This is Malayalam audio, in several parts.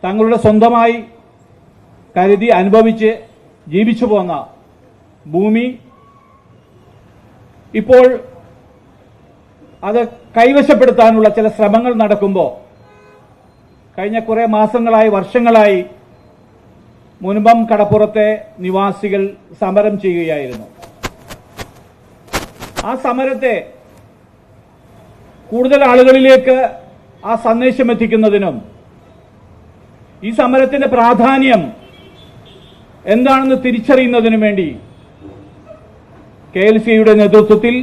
തങ്ങളുടെ സ്വന്തമായി കരുതി അനുഭവിച്ച് ജീവിച്ചു പോന്ന ഭൂമി ഇപ്പോൾ അത് കൈവശപ്പെടുത്താനുള്ള ചില ശ്രമങ്ങൾ നടക്കുമ്പോൾ കഴിഞ്ഞ കുറെ മാസങ്ങളായി വർഷങ്ങളായി മുനമ്പം കടപ്പുറത്തെ നിവാസികൾ സമരം ചെയ്യുകയായിരുന്നു. ആ സമരത്തെ കൂടുതൽ ആളുകളിലേക്ക് ആ സന്ദേശം എത്തിക്കുന്നതിനും ഈ സമരത്തിന്റെ പ്രാധാന്യം എന്താണെന്ന് തിരിച്ചറിയുന്നതിനും വേണ്ടി KLCയുടെ നേതൃത്വത്തിൽ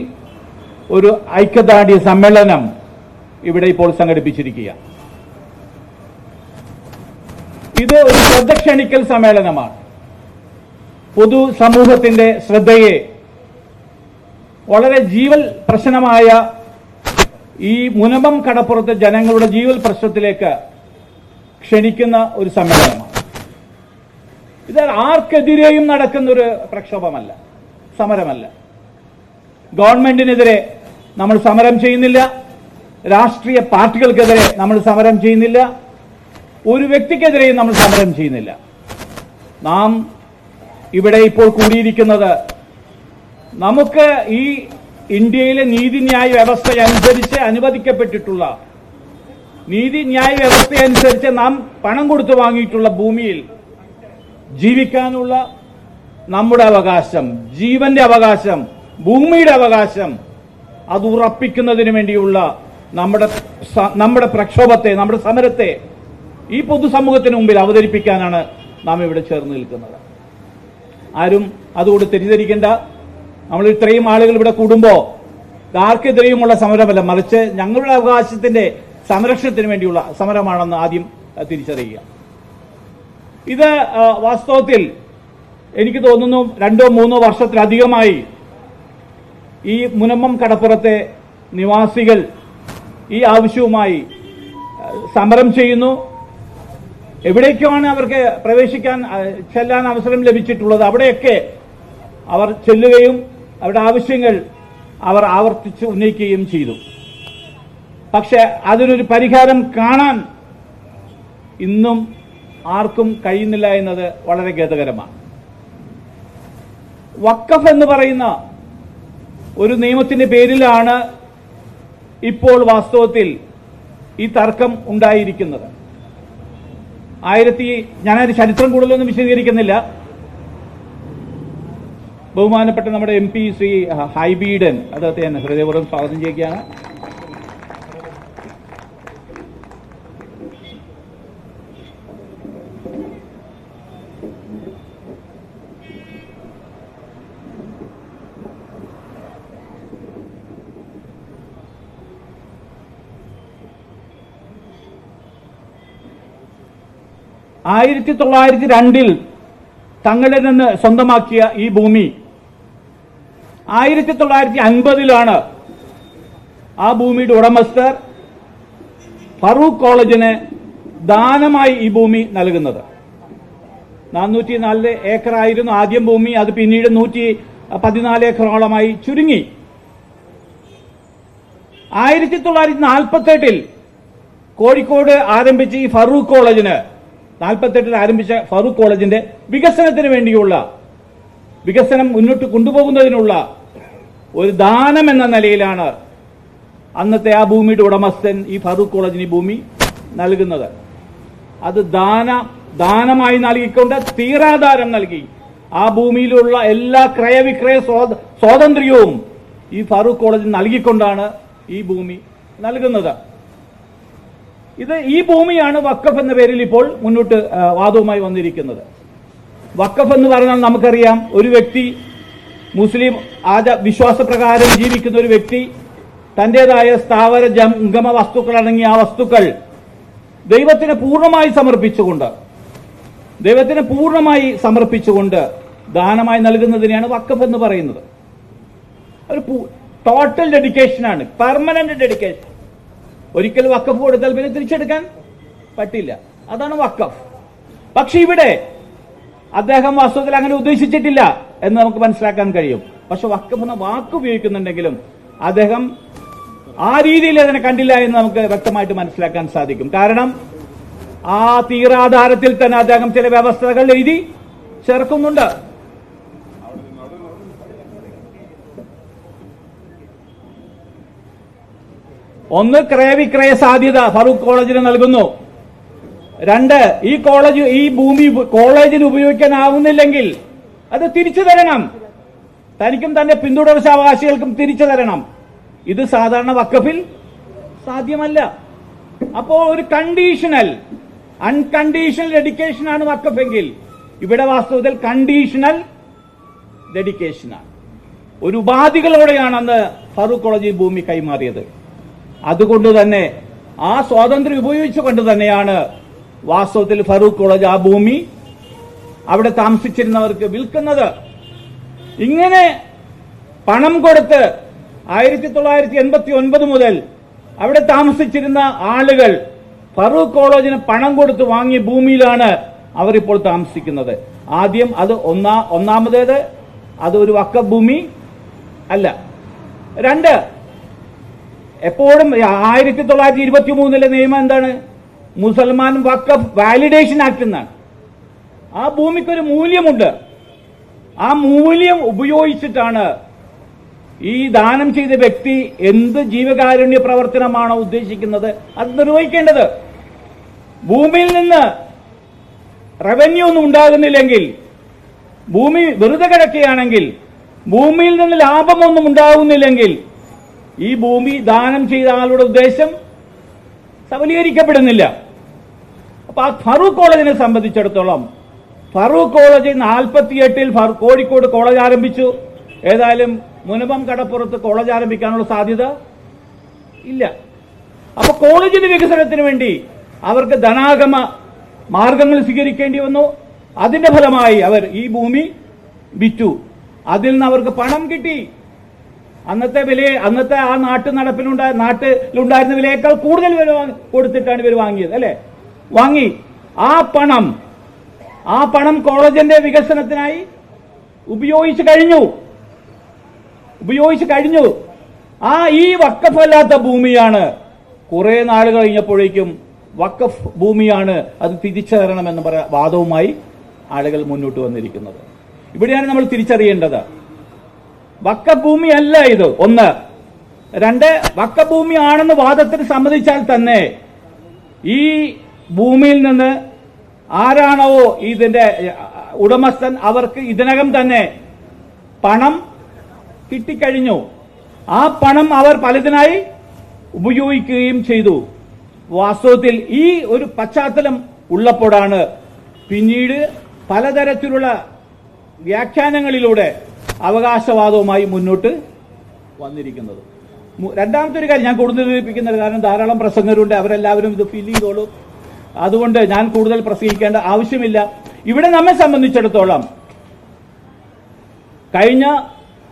ഒരു ഐക്യദാർഢ്യ സമ്മേളനം ഇവിടെ ഇപ്പോൾ സംഘടിപ്പിച്ചിരിക്കുക. ഇത് ഒരു ശ്രദ്ധ ക്ഷണിക്കൽ സമ്മേളനമാണ്. പൊതുസമൂഹത്തിന്റെ ശ്രദ്ധയെ വളരെ ജീവൽ പ്രശ്നമായ ഈ മുനമ്പം കടപ്പുറത്തെ ജനങ്ങളുടെ ജീവൽ പ്രശ്നത്തിലേക്ക് ക്ഷണിക്കുന്ന ഒരു സമ്മേളനമാണ്. ഇത് ആർക്കെതിരെയും നടക്കുന്ന ഒരു പ്രക്ഷോഭമല്ല, സമരമല്ല. ഗവൺമെന്റിനെതിരെ നമ്മൾ സമരം ചെയ്യുന്നില്ല, രാഷ്ട്രീയ പാർട്ടികൾക്കെതിരെ നമ്മൾ സമരം ചെയ്യുന്നില്ല, ഒരു വ്യക്തിക്കെതിരെയും നമ്മൾ സമരം ചെയ്യുന്നില്ല. നാം ഇവിടെ ഇപ്പോൾ കൂടിയിരിക്കുന്നത് നമുക്ക് ഈ ഇന്ത്യയിലെ നീതിന്യായ വ്യവസ്ഥയനുസരിച്ച് അനുവദിക്കപ്പെട്ടിട്ടുള്ള നീതിന്യായ വ്യവസ്ഥയനുസരിച്ച് നാം പണം കൊടുത്തു വാങ്ങിയിട്ടുള്ള ഭൂമിയിൽ ജീവിക്കാനുള്ള നമ്മുടെ അവകാശം, ജീവന്റെ അവകാശം, ഭൂമിയുടെ അവകാശം അത് ഉറപ്പിക്കുന്നതിന് വേണ്ടിയുള്ള നമ്മുടെ പ്രക്ഷോഭത്തെ, നമ്മുടെ സമരത്തെ ഈ പൊതുസമൂഹത്തിന് മുമ്പിൽ അവതരിപ്പിക്കാനാണ് നാം ഇവിടെ ചേർന്ന് നിൽക്കുന്നത്. ആരും അതുകൊണ്ട് തെറ്റിദ്ധരിക്കേണ്ട. നമ്മൾ ഇത്രയും ആളുകൾ ഇവിടെ കൂടുമ്പോൾ ആർക്കെതിരെയുമുള്ള സമരമല്ല, മറിച്ച് ഞങ്ങളുടെ അവകാശത്തിന്റെ സംരക്ഷണത്തിന് വേണ്ടിയുള്ള സമരമാണെന്ന് ആദ്യം തിരിച്ചറിയുക. ഇത് വാസ്തവത്തിൽ എനിക്ക് തോന്നുന്നു 2-3 വർഷത്തിലധികമായി ഈ മുനമ്പം കടപ്പുറത്തെ നിവാസികൾ ഈ ആവശ്യവുമായി സമരം ചെയ്യുന്നു. എവിടേക്കാണ് അവർക്ക് ചെല്ലാൻ അവസരം ലഭിച്ചിട്ടുള്ളത് അവിടെയൊക്കെ അവർ ചെല്ലുകയും അവരുടെ ആവശ്യങ്ങൾ അവർ ആവർത്തിച്ച് ഉന്നയിക്കുകയും ചെയ്തു. പക്ഷെ അതിനൊരു പരിഹാരം കാണാൻ ഇന്നും ആർക്കും കഴിയുന്നില്ല എന്നത് വളരെ ഖേദകരമാണ്. വഖഫ് എന്ന് പറയുന്ന ഒരു നിയമത്തിന്റെ പേരിലാണ് ഇപ്പോൾ വാസ്തവത്തിൽ ഈ തർക്കം ഉണ്ടായിരിക്കുന്നത്. ഞാനത് ചരിത്രം കൂടുതലൊന്നും വിശദീകരിക്കുന്നില്ല. ബഹുമാനപ്പെട്ട നമ്മുടെ MP ശ്രീ ഹൈബീഡൻ അദ്ദേഹത്തെ ഞാൻ ഹൃദയപൂർവ്വം സ്വാഗതം ചെയ്യുകയാണ്. ആയിരത്തി 1902 തങ്ങളിൽ നിന്ന് സ്വന്തമാക്കിയ ഈ ഭൂമി 1950 ആ ഭൂമിയുടെ ഉടമസ്ഥർ ഫറൂഖ് കോളേജിന് ദാനമായി ഈ ഭൂമി നൽകുന്നത്. 404 ഏക്കറായിരുന്നു ആദ്യം ഭൂമി. അത് പിന്നീട് 114 ഏക്കറോളമായി ചുരുങ്ങി. 1948 കോഴിക്കോട് ആരംഭിച്ച ഈ ഫറൂഖ് കോളേജിന് 48 ആരംഭിച്ച ഫറൂഖ് കോളേജിന്റെ വികസനത്തിന് വേണ്ടിയുള്ള വികസനം മുന്നോട്ട് കൊണ്ടുപോകുന്നതിനുള്ള ഒരു ദാനം എന്ന നിലയിലാണ് അന്നത്തെ ആ ഭൂമിയുടെ ഉടമസ്ഥൻ ഈ ഫറൂഖ് കോളേജിന് ഈ ഭൂമി നൽകുന്നത്. അത് ദാനമായി നൽകിക്കൊണ്ട് തീരാധാരം നൽകി ആ ഭൂമിയിലുള്ള എല്ലാ ക്രയവിക്രയ സ്വാതന്ത്ര്യവും ഈ ഫറൂഖ് കോളേജിന് നൽകിക്കൊണ്ടാണ് ഈ ഭൂമി നൽകുന്നത്. ഈ ഭൂമിയാണ് വഖഫ് എന്ന പേരിൽ ഇപ്പോൾ മുന്നോട്ട് വാദവുമായി വന്നിരിക്കുന്നത്. വഖഫ് എന്ന് പറഞ്ഞാൽ നമുക്കറിയാം, ഒരു വ്യക്തി മുസ്ലിം വിശ്വാസപ്രകാരം ജീവിക്കുന്ന ഒരു വ്യക്തി തന്റേതായ സ്ഥാവര ജംഗമ വസ്തുക്കൾ അടങ്ങിയ ആ വസ്തുക്കൾ ദൈവത്തിന് പൂർണ്ണമായി സമർപ്പിച്ചുകൊണ്ട് ദാനമായി നൽകുന്നതിനെയാണ് വഖഫ് എന്ന് പറയുന്നത്. ഒരു ടോട്ടൽ ഡെഡിക്കേഷനാണ്, പെർമനന്റ് ഡെഡിക്കേഷൻ. ഒരിക്കൽ വഖഫ് കൊടുത്താൽ പിന്നെ തിരിച്ചെടുക്കാൻ പറ്റില്ല. അതാണ് വഖഫ്. പക്ഷെ ഇവിടെ അദ്ദേഹം വാസ്തവത്തിൽ അങ്ങനെ ഉദ്ദേശിച്ചിട്ടില്ല എന്ന് നമുക്ക് മനസ്സിലാക്കാൻ കഴിയും. പക്ഷെ വഖഫ് എന്ന വാക്ക് ഉപയോഗിക്കുന്നുണ്ടെങ്കിലും അദ്ദേഹം ആ രീതിയിൽ അതിനെ കണ്ടില്ല എന്ന് നമുക്ക് വ്യക്തമായിട്ട് മനസ്സിലാക്കാൻ സാധിക്കും. കാരണം ആ തീരാധാരത്തിൽ തന്നെ അദ്ദേഹം ചില വ്യവസ്ഥകൾ എഴുതി ചേർക്കുന്നുണ്ട്. ഒന്ന്, ക്രയവിക്രയ സാധ്യത ഫറൂഖ് കോളേജിന് നൽകുന്നു. രണ്ട്, ഈ ഭൂമി കോളേജിന് ഉപയോഗിക്കാനാവുന്നില്ലെങ്കിൽ അത് തിരിച്ചു തരണം. തനിക്കും തന്റെ പിന്തുടർച്ചാവകാശികൾക്കും തിരിച്ചു തരണം. ഇത് സാധാരണ വഖഫിൽ സാധ്യമല്ല. അപ്പോൾ ഒരു അൺകണ്ടീഷണൽ ഡെഡിക്കേഷനാണ് വഖഫെങ്കിൽ ഇവിടെ വാസ്തവത്തിൽ കണ്ടീഷണൽ ഡെഡിക്കേഷനാണ്. ഒരു ഉപാധികളോടെയാണ് അന്ന് ഫറൂഖ് കോളേജിൽ ഭൂമി കൈമാറിയത്. അതുകൊണ്ട് തന്നെ ആ സ്വാതന്ത്ര്യം ഉപയോഗിച്ചുകൊണ്ട് തന്നെയാണ് വാസ്തവത്തിൽ ഫറൂഖ് കോളേജ് ആ ഭൂമി അവിടെ താമസിച്ചിരുന്നവർക്ക് വിൽക്കുന്നത്. ഇങ്ങനെ പണം കൊടുത്ത് 1989 മുതൽ അവിടെ താമസിച്ചിരുന്ന ആളുകൾ ഫറൂഖ് കോളേജിന് പണം കൊടുത്ത് വാങ്ങിയ ഭൂമിയിലാണ് അവർ ഇപ്പോൾ താമസിക്കുന്നത്. ആദ്യം അത് ഒന്നാമതേത് അത് ഒരു വഖഫ് ഭൂമി അല്ല. രണ്ട്, എപ്പോഴും 1923 നിയമം എന്താണ്? മുസൽമാൻ വഖഫ് വാലിഡേഷൻ ആക്ട് എന്നാണ്. ആ ഭൂമിക്കൊരു മൂല്യമുണ്ട്. ആ മൂല്യം ഉപയോഗിച്ചിട്ടാണ് ഈ ദാനം ചെയ്ത വ്യക്തി എന്ത് ജീവകാരുണ്യ പ്രവർത്തനമാണോ ഉദ്ദേശിക്കുന്നത് അത് നിർവഹിക്കേണ്ടത്. ഭൂമിയിൽ നിന്ന് റവന്യൂ ഒന്നും ഉണ്ടാകുന്നില്ലെങ്കിൽ, ഭൂമി വെറുതെ കിടക്കുകയാണെങ്കിൽ, ഭൂമിയിൽ നിന്ന് ലാഭമൊന്നും ഉണ്ടാകുന്നില്ലെങ്കിൽ ഈ ഭൂമി ദാനം ചെയ്ത ആളുടെ ഉദ്ദേശം സബലീകരിക്കപ്പെടുന്നില്ല. അപ്പൊ ആ ഫറൂഖ് കോളേജിനെ സംബന്ധിച്ചിടത്തോളം ഫറൂഖ് കോളേജ് 48-ൽ കോഴിക്കോട് കോളേജ് ആരംഭിച്ചു. ഏതായാലും മുനമ്പം കടപ്പുറത്ത് കോളേജ് ആരംഭിക്കാനുള്ള സാധ്യത ഇല്ല. അപ്പൊ കോളേജിന്റെ വികസനത്തിന് വേണ്ടി അവർക്ക് ധനാഗമ മാർഗങ്ങൾ സ്വീകരിക്കേണ്ടി വന്നു. അതിന്റെ ഫലമായി അവർ ഈ ഭൂമി വിറ്റു. അതിൽ നിന്ന് അവർക്ക് പണം കിട്ടി. അന്നത്തെ ആ നാട്ടിലുണ്ടായിരുന്ന വിലയേക്കാൾ കൂടുതൽ വില കൊടുത്തിട്ടാണ് ഇവർ വാങ്ങിയത്, അല്ലെ? വാങ്ങി ആ പണം കോളേജിന്റെ വികസനത്തിനായി ഉപയോഗിച്ചു കഴിഞ്ഞു. ഈ വഖഫ് അല്ലാത്ത ഭൂമിയാണ് കുറെ നാളുകൾ കഴിഞ്ഞപ്പോഴേക്കും വഖഫ് ഭൂമിയാണ്, അത് തിരിച്ചു തരണമെന്ന് വാദവുമായി ആളുകൾ മുന്നോട്ട് വന്നിരിക്കുന്നത്. ഇവിടെയാണ് നമ്മൾ തിരിച്ചറിയേണ്ടത്. വഖഫ് ഭൂമി അല്ല ഇത്, ഒന്ന്. രണ്ട്, വഖഫ് ഭൂമി ആണെന്ന് വാദത്തിന് സമ്മതിച്ചാൽ തന്നെ ഈ ഭൂമിയിൽ നിന്ന് ആരാണോ ഇതിന്റെ ഉടമസ്ഥൻ അവർക്ക് ഇതിനകം തന്നെ പണം കിട്ടിക്കഴിഞ്ഞു. ആ പണം അവർ പലതിനായി ഉപയോഗിക്കുകയും ചെയ്തു. വാസ്തവത്തിൽ ഈ ഒരു പശ്ചാത്തലം ഉള്ളപ്പോഴാണ് പിന്നീട് പലതരത്തിലുള്ള വ്യാഖ്യാനങ്ങളിലൂടെ അവകാശവാദവുമായി മുന്നോട്ട് വന്നിരിക്കുന്നത്. രണ്ടാമത്തെ ഒരു കാര്യം ഞാൻ കൂടുതൽ വിവരിപ്പിക്കുന്നത്, കാരണം ധാരാളം പ്രസംഗരുണ്ട്, അവരെല്ലാവരും ഇത് ഫീൽ ചെയ്തോളൂ. അതുകൊണ്ട് ഞാൻ കൂടുതൽ പ്രസംഗിക്കേണ്ട ആവശ്യമില്ല. ഇവിടെ നമ്മെ സംബന്ധിച്ചിടത്തോളം കഴിഞ്ഞ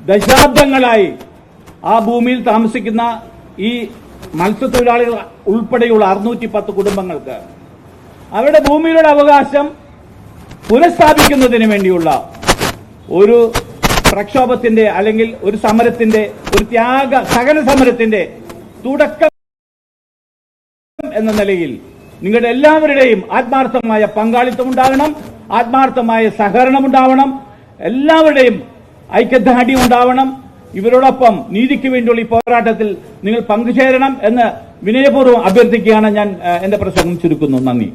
ദശാബ്ദങ്ങളായി ആ ഭൂമിയിൽ താമസിക്കുന്ന ഈ മത്സ്യത്തൊഴിലാളികൾ ഉൾപ്പെടെയുള്ള 610 കുടുംബങ്ങൾക്ക് അവരുടെ ഭൂമിയുടെ അവകാശം പുനഃസ്ഥാപിക്കുന്നതിന് വേണ്ടിയുള്ള ഒരു പ്രക്ഷോഭത്തിന്റെ അല്ലെങ്കിൽ ഒരു സമരത്തിന്റെ, ഒരു സഹന സമരത്തിന്റെ തുടക്കം എന്ന നിലയിൽ നിങ്ങളുടെ എല്ലാവരുടെയും ആത്മാർത്ഥമായ പങ്കാളിത്തം ഉണ്ടാകണം, ആത്മാർത്ഥമായ സഹകരണം ഉണ്ടാവണം, എല്ലാവരുടെയും ഐക്യദാർഢ്യം ഉണ്ടാവണം. ഇവരോടൊപ്പം നീതിക്ക് വേണ്ടിയുള്ള ഈ പോരാട്ടത്തിൽ നിങ്ങൾ പങ്കുചേരണം എന്ന് വിനയപൂർവ്വം അഭ്യർത്ഥിക്കുകയാണ്. ഞാൻ എന്റെ പ്രസംഗം ചുരുക്കുന്നു. നന്ദി.